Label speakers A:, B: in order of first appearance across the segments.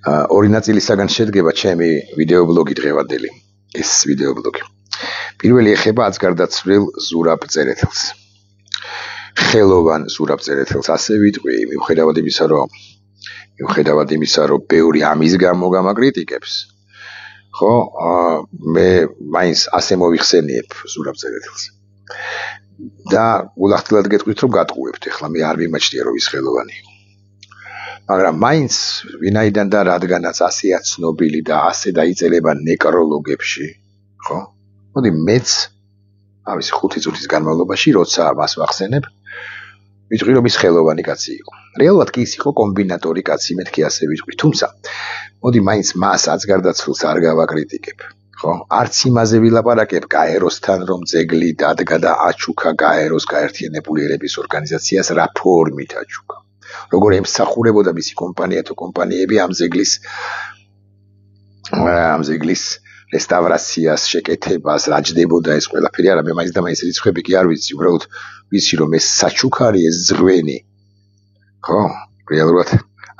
A: ორი ნაწილისაგან შედგება ჩემი ვიდეობლოგი დღევანდელი. ეს ვიდეობლოგი. პირველი ეხება აცგარდაცვლილ ზურაბ წერეთელს. ხელოვან ზურაბ წერეთელს ასე ვიტყვი, მიუხედავად იმისა, რომ ბევრი ამის გამო გამაკრიტიკებს. ხო, მე მაინც ასე მოვიხსენიებ ზურაბ წერეთელს. და გულახდილად გეტყვით, რომ გატყუებთ, ეხლა მე არ ვიმაჩნია, რომ ის ხელოვანი იყო. მაგრამ მაინც ვინაიდან და რადგანაც ასეა ცნობილი და ასე დაიწერება ნეკროლოგებში, ხო? მოდი მეც ამის 5 წუთის განმავლობაში, როცა მას ვახსენებ, ვიტყვი, რომ ის ხელოვანი კაცი იყო. რეალურად კი ის იყო კომბინატორი კაცი, მეთქი ასე ვიტყვი. თუმცა, მოდი მაინც მას აცგარდაცვლილს არ გავაკრიტიკებ. ხო? არც იმაზე ვილაპარაკებ გაეროსთან, რომ ძეგლი დადგა და აჩუქა გაეროს გაერთიანებული ერების ორგანიზაციას რა ფორმით აჩუქა. როგორ ემსახურებოდა მისი კომპანია თუ კომპანიები ამ ძეგლის რესტავრაციას, შეკეთებას, რა ჯდებოდა ეს ყველაფერი არა, მე მაინც და მაინც რიცხვები კი არ ვიცი, უბრალოდ ვიცი რომ ეს საჩუქარი, ეს ძღვენი, ხო, რეალურად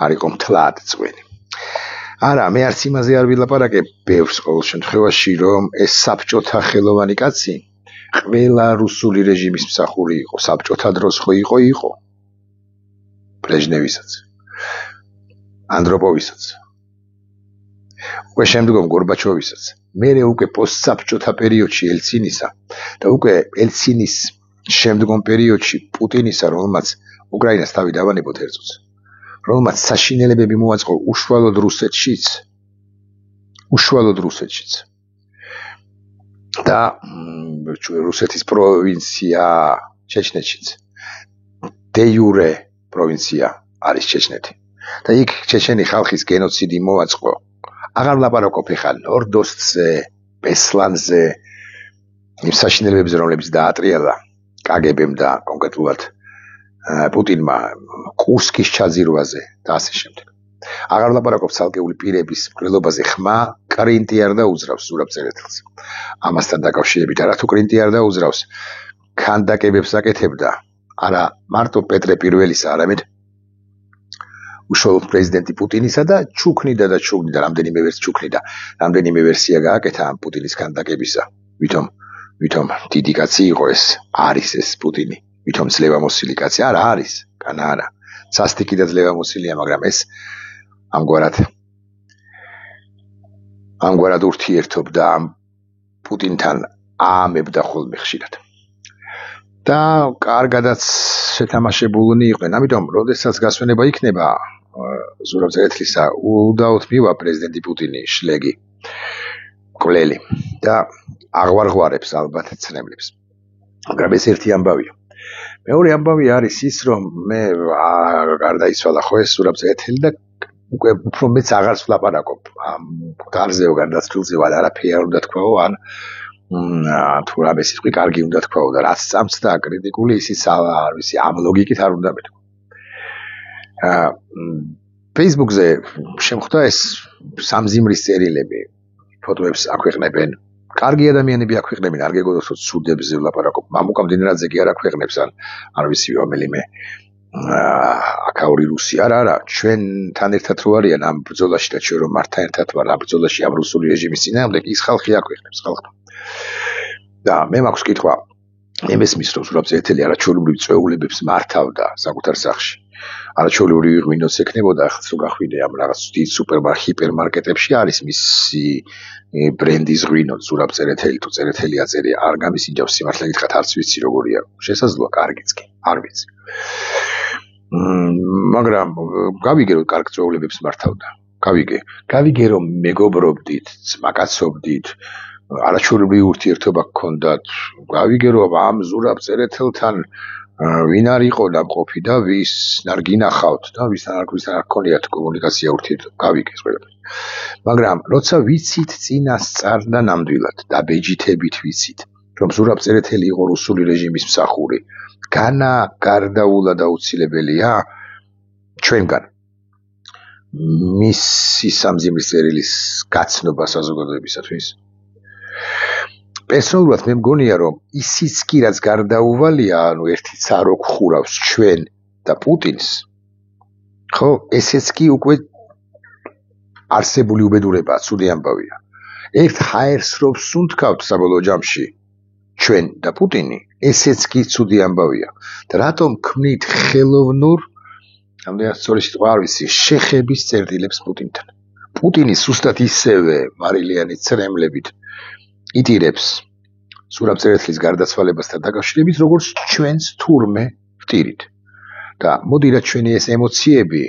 A: არ იყო მთლად ძღვენი. არა, მე არც იმაზე არ ვილაპარაკებ, ბევრს ყოველ შემთხვევაში, რომ ეს საბჭოთა ხელოვანი კაცი ყველა რუსული რეჟიმის მსახური იყო, საბჭოთა დროს ხო იყო. ბრეჟნევისაც, ანდროპოვისაც, უკვე შემდგომ გორბაჩოვისაც, მერე უკვე პოსტსაბჭოთა პერიოდში ელცინისა და უკვე ელცინის შემდგომ პერიოდში პუტინისა, რომელმაც უკრაინას თავი დავანებოთ ერთწუთს, რომელმაც საშინელებები მოაწყო უშუალოდ რუსეთშიც და რუსეთის პროვინცია ჩეჩნეთშიც დე იურე პროვინცია არის ჩეჩნეთი და იქ ჩეჩენი ხალხის გენოციდი მოაწყო. აღარ ვლაპარაკობ ხა ნორდოსტზე, ბესლანზე, იმ საშინელებებზე, რომლებიც დაატრიალა კგბ-მ და კონკრეტულად პუტინმა კურსკის ჩაძირვაზე და ასე შემდეგ. აღარ ვლაპარაკობ ცალკეული პირების მკვლელობაზე, ხმა კრინტი არ დაუძრავს ზურაბ წერეთელს. ამასთან დაკავშირებით არათუ კრინტი არ დაუძრავს, ქანდაკებებს აკეთებდა არა მარტო პეტრე პირველისა, არამედ უშუალოდ პრეზიდენტი პუტინისა და ჩუქნიდა, რამდენიმე ვერსია გააკეთა ამ პუტინის ქანდაკებისა. ვითომ დიდი კაცი იყო ეს, არის ეს პუტინი, ვითომ ძლევამოსილი კაცი არა არის, განა არა. სასტიკი და ძლევამოსილია, მაგრამ ეს ამგვარად ურთიერთობდა ამ პუტინთან აამებდა ხოლმე ხშირად. და კარგადაც შეთამაშებულნი იყვნენ. ამიტომ, როდესაც გასვენება იქნება ზურაბ წერეთლისა, უდაოდ მივა პრეზიდენტი პუტინი შლეგი კვლელი და აღვარღვარებს ალბათ ცნემლებს. მაგრამ ეს ერთი ამბავია. მეორე ამბავი არის ის, რომ მე გარდაიცვალა ხო ეს ზურაბ წერეთელი და უკვე უფრო მეც აღარც ვლაპარაკობ ამ გარზეო გარდაცვლილზე, არაფერი არ უნდა თქვაო, ან თუ რამე სიტყვი კარგი უნდა თქვაო და რაც წამსდა კრიტიკული ისიც არ ვიცი, ამ ლოგიკით არ უნდა მეთქვა. Facebook-ზე შემხვდა ეს სამზიმრის წერილები, ფოტოებს აქვეყნებენ. კარგი ადამიანები აქვეყნებენ, არ გეგოდოთ რომ ცუდებზე ვლაპარაკობ. მამუკა მდინარაძე კი არ აქვეყნებს, არ ვიცი რომელიმე აქაური რუსი. არა, ჩვენთან ერთად რო არიან ამ ბრძოლაში და ჩვენ რომ მართან ერთად ვარ ამ ბრძოლაში ამ რუსული რეჟიმის წინააღმდეგ, ის ხალხი აქვეყნებს ხალხმა. და მე მაქვს კითხვა, მე მესმის რომ ზურაბ წერეთელი არაჩვეულებრივ წვეულებებს მართავდა საკუთარ სახლში. არაჩვეულებრივი ღვინოც ექნებოდა, ახაც რო გახვიდე ამ რაღაც დიდ ჰიპერმარკეტებში არის მისი ბრენდის ღვინო ზურაბ წერეთელი თუ წერეთელი აწერი არ გამისინჯავს, სიმართლე გითხრათ არც ვიცი როგორია. შესაძლოა კარგიც კი, არ ვიცი. მაგრამ გავიგე რომ კარგ წვეულებებს მართავდა. გავიგე რომ მეგობრობდით, ძმაკაცობდით, არაჩვეულებრივი ურთიერთობა გქონდათ. გავიგე რომ ამ ზურაბ წერეთელთან ვინ არ იყო დამყოფი და ვის არ გინახავთ და ვისთან არ გქონიათ კომუნიკაცია ურთიერთობა. გავიგე ეს ყველაფერი. მაგრამ როცა ვიცით წინასწარ და ნამდვილად და ბეჯითებით ვიცით, რომ ზურაბ წერეთელი იყო რუსული რეჟიმის მსახური, განა გარდაულად აუცილებელია ჩვენგან მისი სამზიმრის წერილის გაცნობა საზოგადოებისათვის. პერსონალურად მე მგონია რომ ისიც კი რაც გარდაუვალია, ერთიც არ ოქხურავს ჩვენ და პუტინს, ხო, ესეც კი უკვე არსებული უბედურებაა, ცუდი ამბავია. ერთ ჰაერს რომ სუნთქავთ საბოლოო ჯამში ჩვენ და პუტინი, ესეც კი ცუდი ამბავია. და რატომ ქმნით ხელოვნურ, ამდენად სწორი სიტყვა არ ვიცი, შეხების წერტილებს პუტინთან. პუტინი სუსტად ისევე მარილიანი ცრემლებით იტირებს სურაბწერეთლის გარდაცვალებასთან დაკავშირებით, როგორც ჩვენს თურმე ვტირით. და მოდი რა ჩვენი ეს ემოციები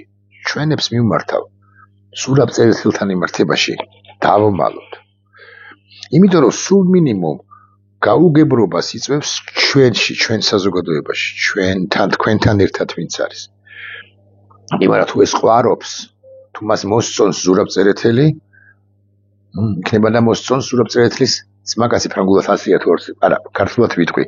A: ჩვენებს მიმართავ სურაბწერეთელთან იმართებაში დავმალოთ. იმიტომ რომ სულ მინიმუმ გაუგებრობას იწვევს ჩვენში, ჩვენ საზოგადოებაში, ჩვენთან, თქვენთან ერთად ვინც არის. იმარა თუ ეს ყვარობს, თუ მას მოსწონს ზურაბწერეთელი, იქნება და მოსწონს ზურაბწერეთლის ძმაკაცი ფრანგულად ასია თუ არა, ქართულად ვიტყვი.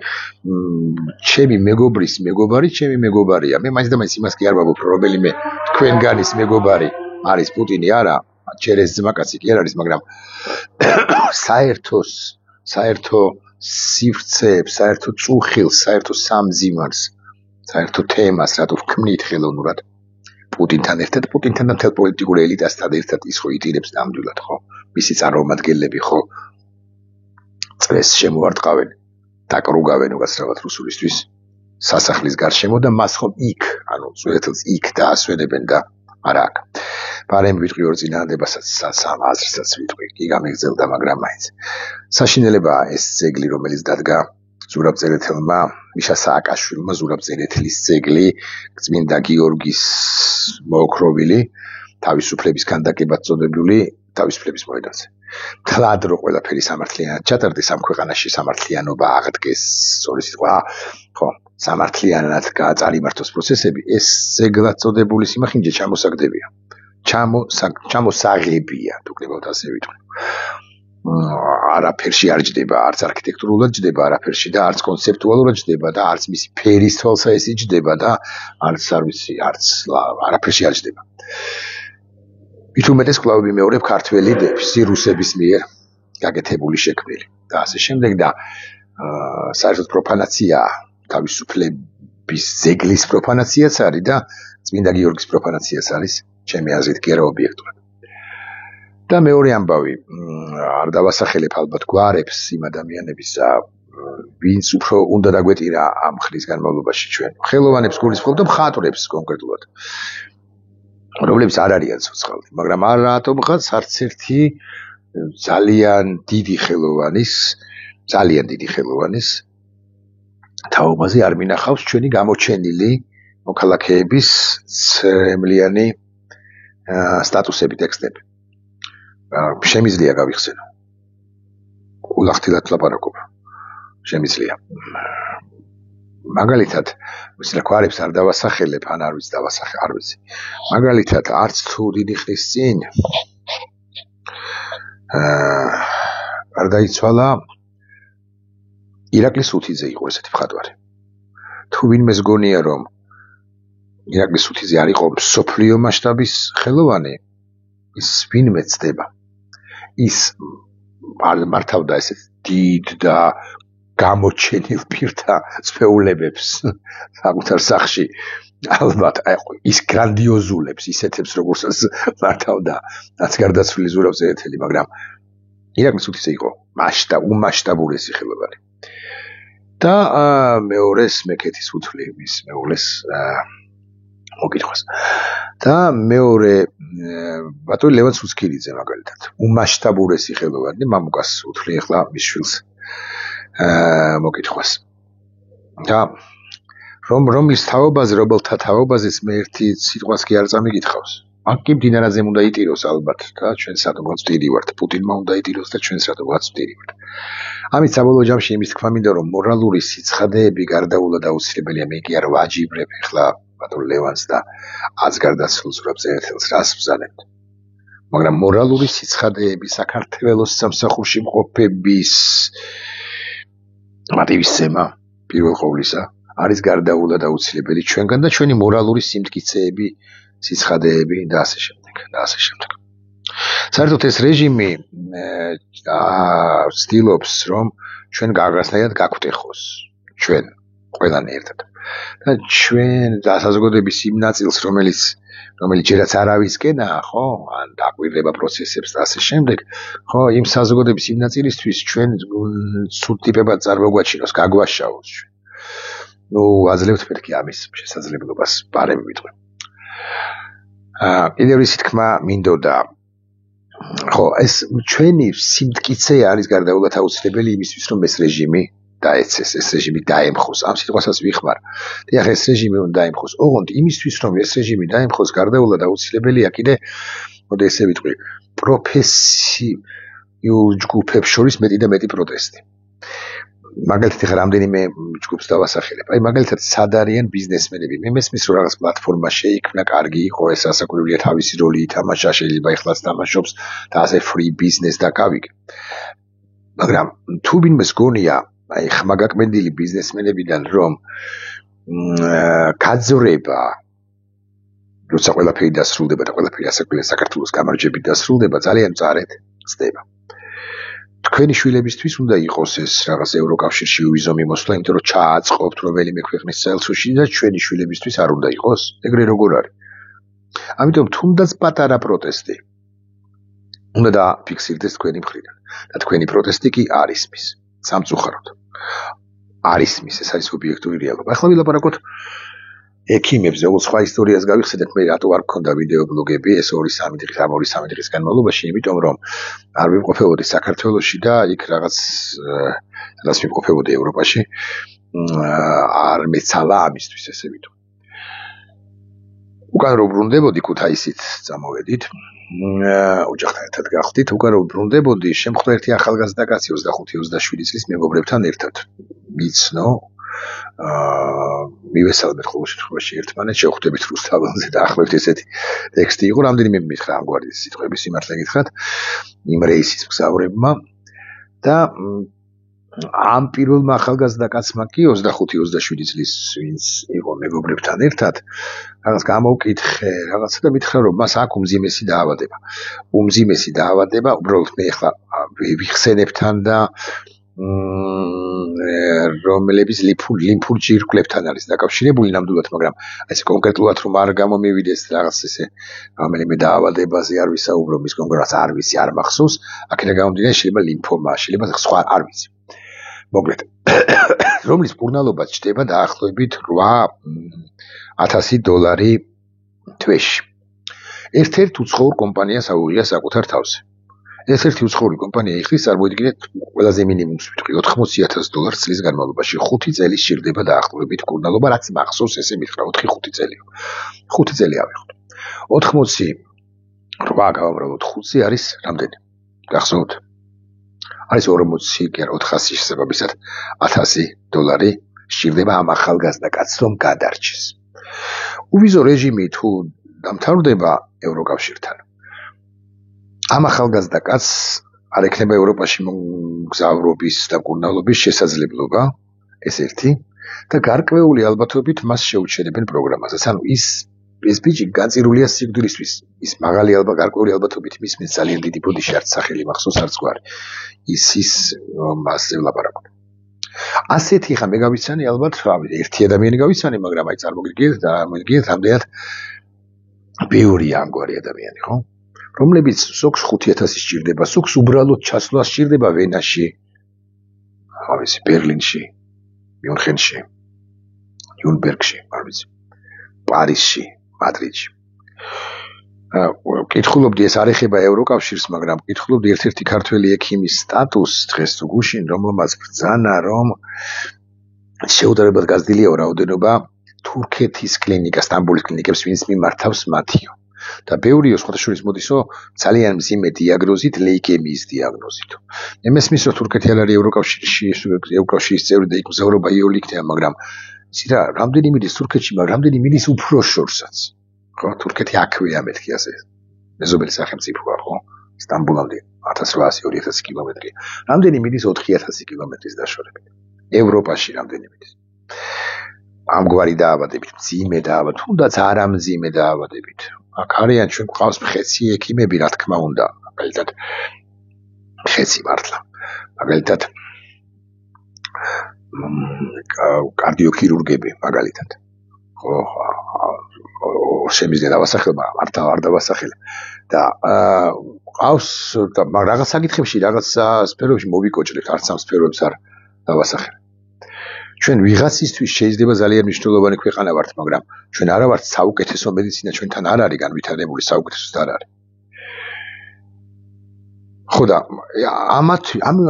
A: ჩემი მეგობრის მეგობარი, ჩემი მეგობარია. მე მაინც და მაინც იმას კი არ ვამბობ, რომ რომელიმე თქვენგანის მეგობარი არის პუტინი, არა, ჩერეს ძმაკაცი კი არ არის, მაგრამ საერთო სივრცეებს, საერთო წუხილს, საერთო სამძიმარს, საერთო თემას, რატო ვქმნით ხელოვნურად პუტინთან ერთად, პუტინთან და მთელ პოლიტიკურ ელიტასთან ერთად ის ხო იტირებს ნამდვილად, ხო? მისი წარმომადგენლები ხო წრეს შემოარტყავენ, დაკრუგავენ უგაცრავად რუსულისთვის სასახლის გარშემო და მას ხომ იქ, ანუ ზურაბწერეთს იქ დაასვენებენ და არა აქ. პარემ ვიტყვი ორ წინააღმდეგასაც, სამ აზრსაც ვიტყვი, კი გამიგრძელდა, მაგრამ მაინც. საშინელებაა ეს ძეგლი, რომელიც დადგა ზურაბწერეთელმა, მიშა სააკაშვილმა, ზურაბწერეთლის ძეგლი, წმინდა გიორგის მოოქროვილი, თავისუფლების ქანდაკებად წოდებული, თავისუფლების მოედანზე. თლად რო ყველაფერი სამართლიანად ჩატარდეს ამ ქვეყანაში, სამართლიანობა აღდგეს, სწორი სიტყვა, ხო, სამართლიანად წარიმართოს პროცესები, ეს ძეგლად წოდებული სიმახინჯე ჩამოსაგდებია. ჩამოსაღებია, თუ გნებავთ ასე ვიტყვი. არაფერში არ ჯდება, არც არქიტექტურულად ჯდება, არაფერში და არც კონცეპტუალურად ჯდება და არც მისი ფერის თვალსაჩინო ჯდება და არც არ ვიცი, არც არაფერში არ ჯდება. მით უმეტეს კვლავ ვიმეორებ ქართველი რუსების მიერ გაკეთებული შექმნილი და ასე შემდეგ და საერთოდ პროფანაცია, თავისუფლების ძეგლის პროფანაციაც არის და წმინდა გიორგის პროფანაციაც არის, ჩემი აზრით კი არა ობიექტურად. და მეორე ამბავი, არ დავასახელებ ალბათ გვარებს იმ ადამიანების, ვინც უფრო უნდა დაგვეტირა ამ ხნის განმავლობაში ჩვენ. ხელოვანებს გულისხმობ და მხატვრებს კონკრეტულად. რომლებიც არ არიან ცოცხალი, მაგრამ არ რატომღაც არც ერთი ძალიან დიდი ხელოვანის თაობაზე არ მინახავს ჩვენი გამოჩენილი მოქალაქეების ცრემლიანი სტატუსები, ტექსტები. შემიძლია გავიხსენო. ულახtildeად ლაპარაკობ. შემიძლია. მაგალითად, ვისრა გვარებს არ დავასახელებ, ან არ ვიცი დავასახე, არ ვიცი. მაგალითად, არც თუ დიდი ხნის წინ გარდაიცვალა ირაკლი სუთიძე იყო ესეთი მხატვარი. თუ ვინმე ზგონია, რომ ირაკლი სუთიძე არ იყო მსოფლიო მასშტაბის ხელოვანი, ის ვინმე ცდება. ის მართავდა ესეთ დიდ და გამოჩენილ პირთა სფეულებებს საკუთარ სახლში. ალბათ, ის გრანდიოზულებს, ისეთებს, როგორცაც მართავდა რაც გარდაცვლილი ზურაბწერეთელი, მაგრამ ირაკლი სუთიძე იყო უმასშტაბურესი ხელოვანი. და მეორეს მეკეთის უთვლი მის მეუღლეს მოკითხვას. და მეორე ბატონი ლევან სუცქირიძე მაგალითად, უმასშტაბურესი ხელოვანი, მამუკას უთვლი ახლა მის შვილს მოკითხვას. და რომლის თაობაზე, რომელთა თაობაზეც მე ერთი სიტყვას კი არ წამიგითხავს. აქ კი მდინარაძემ უნდა იტიროს ალბათ და ჩვენ სადღაც ვტირი ვართ, პუტინმა უნდა იტიროს და ჩვენ სადღაც ვტირი ვართ. ამით საბოლოო ჯამში იმის თქვა მინდა, რომ მორალური სიცხადეები გარდაულად აუცილებელია. მე კი არ ვაჯიბრებ ახლა ბატონ ლევანს და აც გარდაცვლილ ზურაბწერეთელს რას ვზანებთ. მაგრამ მორალური სიცხადეები საქართველოს სამსახურში მყოფების მოტივისცემა პირველ ყოვლისა არის გარდაულად აუცილებელი ჩვენგან და ჩვენი მორალური სიმტკიცეები, სიცხადეები და ასე შემდეგ და ასე შემდეგ. საერთოდ ეს რეჟიმი ცდილობს, რომ ჩვენ რაღაცნაირად გაგვტეხოს, ჩვენ ყველანი ერთად. და ჩვენ საზოგადოების იმ ნაწილს, რომელიც ჯერაც არავისკენაა, ხო, ან დაკვირდება პროცესებს და ასე შემდეგ, ხო, იმ საზოგადოების იმ ნაწილისთვის ჩვენ ცუდ ტიპებად წარმოგვაჩინოს, გაგვაშაოს ჩვენ. აძლევთ მეთქი ამის შესაძლებლობას ბარემ ვიტყვი. კიდევ ისეთი თქმა მინდოდა, ხო, ეს ჩვენი სიმტკიცე არის გარდაულად აუცილებელი იმისთვის, რომ ეს რეჟიმი დაეცეს, ეს რეჟიმი დაემხოს. ამ სიტყვასაც ვიხმარ. და ახლა ეს რეჟიმი უნდა დაემხოს. ოღონდ იმისთვის, რომ ეს რეჟიმი დაემხოს, გარდაულად აუცილებელია კიდე, მოდი ესე ვიტყვი, პროფესიულ ჯგუფებს შორის მეტი და მეტი პროტესტი. მაგალითად ახლა რამდენიმე ჯგუფს დავასახელებ. აი მაგალითად სად არიან ბიზნესმენები. მე მესმის რომ რაღაც პლატფორმა შეიქმნა, კარგი იყო, ეს ასაკურებელია თავისი როლი ითამაშა, შეიძლება ეხლაც თამაშობს და ასე free business დაკავიკე. მაგრამ თუ ვინმეს გონია, აი ხმაგაკმენდილი ბიზნესმენებიდან რომ გაძრება როცა ყველაფერი დასრულდება და ყველაფერი ასაკურებელია საქართველოს გამარჯვებით დასრულდება, ძალიან მწარედ ხდება. თქვენი შვილებისთვის უნდა იყოს ეს რაღაც ევროკავშირში ვიზომი მოსვლა, იმიტომ რომ ჩააწყობთ რომელიმე ქვეყნის წელსში და ჩვენი შვილებისთვის არ უნდა იყოს. ეგრე როგორ არის? ამიტომ თუნდაც პატარა პროტესტი უნდა დაფიქსირდეს თქვენი მხრიდან. და თქვენი პროტესტი კი არის მის. სამწუხაროდ. არის მის, ეს არის ობიექტური რეალობა. ახლა ვილაპარაკოთ ექიმებზე, უბრალოდ სხვა ისტორიას გავიხსენებ, მე რატო არ მქონდა ვიდეო ბლოგები ეს 2-3 დღის განმავლობაში, იმიტომ რომ არ ვიმყოფებოდი საქართველოში და იქ რაღაც ვიმყოფებოდი ევროპაში, არ მეცალა ამისთვის, ესე ვიტყვი. უკან რო ბრუნდებოდი ქუთაისით წამოვედით, ოჯახთან ერთად გავხდით, უკან რო ბრუნდებოდი, შემხვდა ერთი ახალგაზრდა კაცი 25-27 წლის მეგობრებთან ერთად. მიცნო მივესალმეთ ყოველ შემთხვევაში ერთმანეთს, შევხვდებით რუსთაველზე და ახლავთ ესეთი ტექსტი იყო, რამდენიმე მითხრა ამგვარი სიტყვები სიმართლე გითხრათ იმ რეისის მგზავრებმა და ამ პირველმა ახალგაზრდა კაცმა კი 25-27 წლის ვინც იყო მეგობრებთან ერთად რაღაც გამოვკითხე რაღაცა და მითხრა რომ მას აქ უმძიმესი დაავადება, უბრალოდ მე ახლა ვიხსენებთან და რომლებიც ლიმფურ ჯირკვლებთან არის დაკავშირებული ნამდვილად, მაგრამ ეს კონკრეტულად რომ არ გამომივიდეს რაღაც ესე რომელიმე დაავადებაზე არ ვისაუბრობ, ის კონკრეტულად არ ვიცი, არ მახსოვს, აქედან გამომდინარე შეიძლება ლიმფომა, შეიძლება სხვა არ ვიცი. მოკლედ, რომლის მკურნალობა ჩდება დაახლოებით $8,000 თვეში. ერთ-ერთ უცხოურ კომპანიას აუღია საკუთარ თავზე. ერთ-ერთი უცხოური კომპანია იხდის, წარმოიდგინეთ, ყველაზე მინიმუმს ვიტყვი $80,000 წლის განმავლობაში 5 წელი სჭირდება დაახლოებით მკურნალობა, რაც მახსოვს ესე მითხრა 4-5 წელიო. 5 წელი ავიღოთ. 88 გავამრავლოთ 5 არის რამდენი? გახსოვთ? არის 40 კი არა 400 შესაბამისად $1,000 სჭირდება ამ ახალგაზრდა კაცს რომ გადარჩეს. უვიზო რეჟიმი თუ დამთავრდება ევროკავშირთან. ამ ახალგაზრდა კაცს არ ექნება ევროპაში მგზავრობის და მკურნალობის შესაძლებლობა, ეს ერთი, და გარკვეული ალბათობით მას შეუჩერებენ პროგრამაზე. ანუ ის ბიჭი გაწირულია სიკვდილისთვის. ის მაღალი გარკვეული ალბათობით მისმენს ძალიან დიდი ბოდიში, არც სახელი მახსოვს, არც გვარი. ის მასზე ვლაპარაკობ. ასეთი ხა მე გავიცანი ალბათ, ერთი ადამიანი გავიცანი, მაგრამ აი წარმოგიდგენთ რამდენად ბევრია ამგვარი ადამიანი, ხო? რომლებიც სოქს 5,000 სჭირდება, სოქს უბრალოდ ჩასვლა სჭირდება ვენაში, ავისი ბერლინში, მიუნხენში, ნიურნბერგში, არ ვიცი, პარიზში, მადრიდში. კითხულობდი ეს არ ეხება ევროკავშირს, მაგრამ კითხულობდი ერთ-ერთი ქართველი ექიმის სტატუსს დღეს თუ გუშინ, რომელმაც ბრძანა, რომ შეუდარებლად გაზრდილია რაოდენობა თურქეთის კლინიკა, სტამბოლის კლინიკებს, ვინც მიმართავს მათიო. და ბევრიო სხვათა შორის მოდისო ძალიან მძიმე დიაგნოზით, ლეიკემიის დიაგნოზით. მესმის რომ თურქეთი არ არის ევროკავშირის წევრი და იქ მგზავრობა იოლი იქნება, მაგრამ იცი რა, რამდენი მიდის თურქეთში, მაგრამ რამდენი მიდის უფრო შორსაც. ხო, თურქეთი აქვეა მეთქი ასე. მეზობელი სახელმწიფოა, ხო? სტამბოლამდე 1800-2000 კილომეტრია. რამდენი მიდის 4000 კილომეტრის დაშორებით. ევროპაში რამდენი მიდის? ამგვარი დაავადებით, მძიმე დაავადებით, თუნდაც არამძიმე დაავადებით. აქ არიან ჩვენ გვყავს მხეცი ექიმები, რა თქმა უნდა, მაგალითად მხეცი მართლა. მაგალითად კარდიოქირურგები მაგალითად. ხო, შემიძლია დავასახელო, მაგრამ არ დავასახელე. და ყავს და რაღაც საკითხებში, რაღაც სფეროებში მოვიკოჭრეთ, არც ამ სფეროებს არ დავასახელე. ჩვენ ვიღაცისთვის შეიძლება ძალიან მნიშვნელოვანი ქვეყანა ვართ, მაგრამ ჩვენ არა ვართ საუკეთესო მედიცინა, ჩვენთან არ არის განვითარებული, საუკეთესო არ არის. ხო და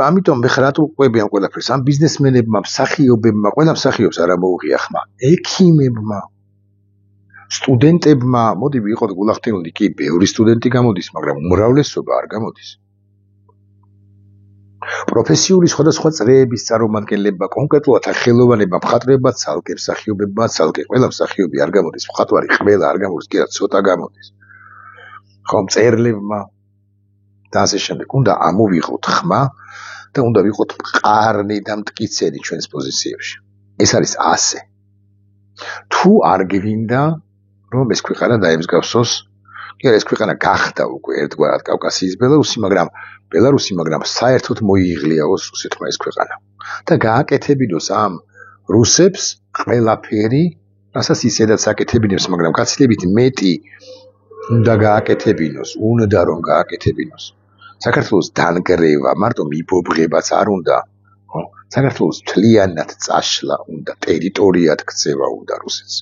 A: ამიტომ მე რატო ყვები ამ ყველაფერს? ამ ბიზნესმენებმა, მსახიობებმა, ყველა მსახიობს არ ამოუღია ხმა. ექიმებმა, სტუდენტებმა, მოდი ვიყოთ გულახდენილნი, კი, ბევრი სტუდენტი გამოდის, მაგრამ უმრავლესობა არ გამოდის. პროფესიული სხვადასხვა წრეების წარმომადგენლებმა, კონკრეტულად ხელოვანებმა, მხატვრებმა, ცალკე მსახიობებმა, ცალკე ყველა მსახიობი არ გამოდის, მხატვარი ყველა არ გამოდის, კი რა ცოტა გამოდის. ხო, მწერლებმა და ასე შემდეგ. უნდა ამოვიღოთ ხმა და უნდა ვიყოთ მყარნი და მტკიცენი ჩვენს პოზიციებში. ეს არის ასე. თუ არ გვინდა რომ ეს ქვეყანა დაემსგავსოს, კი არა, ეს ქვეყანა გახდა უკვე ერთგვარად კავკასიის ბელარუსი, მაგრამ საერთოდ მოიიღლიაოს რუსეთმა ეს ქვეყანა. და გააკეთებინოს ამ რუსებს ყველაფერი, რასაც ისედაც აკეთებინებს, მაგრამ გაცილებით მეტი უნდა გააკეთებინოს, უნდა რომ გააკეთებინოს. საქართველოს დანგრევა, მარტო მიბობრებაც არ უნდა, ხო? საქართველოს მთლიანად წაშლა უნდა, ტერიტორიად ქცევა უნდა რუსეთს.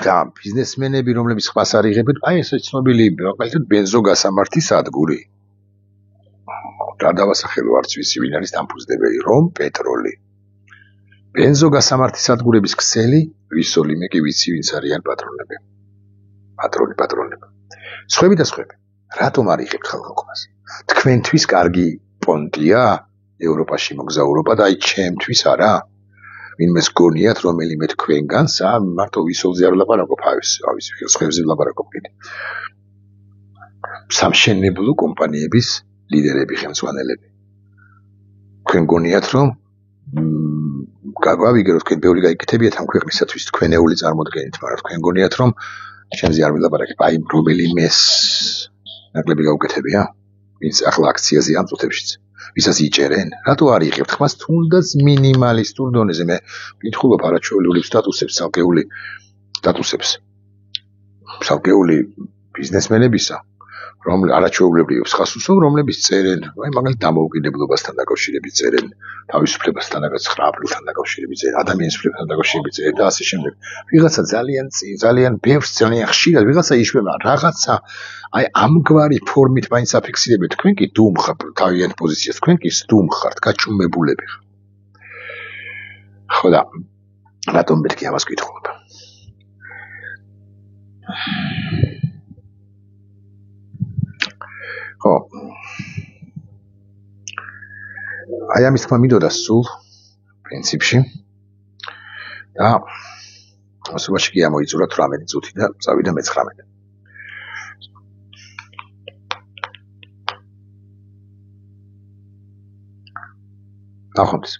A: და ბიზნესმენები, რომლებიც ხმას არ იღებენ, აი ესე ცნობილი, მაგალითად ბენზოგასამართი სადგური. და დავასახელო არც ვიცი ვინ არის დამფუძნებელი, რომ პეტროლი. ბენზოგასამართი სადგურების ქსელი, ვისოლი მე კი ვიცი ვინც არიან პატრონები. პატრონები. სხვები და სხვები. რატომ არ იღებთ ხალხო ხმას? თქვენთვის კარგი პონტია ევროპაში მოგზაურობა და აი ჩემთვის არა? ვინმეს გონიათ რომელიმე თქვენგანს, მარტო ვისოლზე არ ვლაპარაკობ, ავის სხვებზე ვლაპარაკობ კიდე. სამშენებლო კომპანიების ლიდერები, ხელმძღვანელები. თქვენ გონიათ რომ გავიგერო თქვენ ბევრი გაიგეთებიათ ამ ქვეყნისათვის თქვენეული წარმოდგენით, მაგრამ თქვენ გონიათ რომ ჩემზე არ ვილაპარაკებ, აი რომელიმეს ნაკლები გაუკეთებია, ვინც ახლა აქციაზე ამ წუთებშიც. ვისაც იჭერენ, რატო არ იღებთ ხმას თუნდაც მინიმალისტურ დონეზე? მე ვკითხულობ არაჩვეულური სტატუსებს, ცალკეული ბიზნესმენებისა, არაჩვეულებრივებს ხას უსვამ, რომლებიც წერენ, აი მაგალითად დამოუკიდებლობასთან დაკავშირებით წერენ, თავისუფლებასთან ხრაბლთან დაკავშირებით წერენ, ადამიანის უფლებასთან დაკავშირებით წერენ და ასე შემდეგ. ვიღაცა ძალიან ბევრს ძალიან ხშირად ვიღაცა იშვება რაღაცა აი ამგვარი ფორმით მაინც აფიქსირებთ, თქვენ კი დუმხართ თავიანთ პოზიციას, თქვენ კი სდუმხართ, გაჩუმებულები ხართ. ხო და რატომ მეთქი ამას გითხულობ? ხო. აი ამის თქმა მინდოდა სულ პრინციპში და ასობაში კი ამოიწურა 18 წუთი და წავიდა მე-19. ნახვამდის.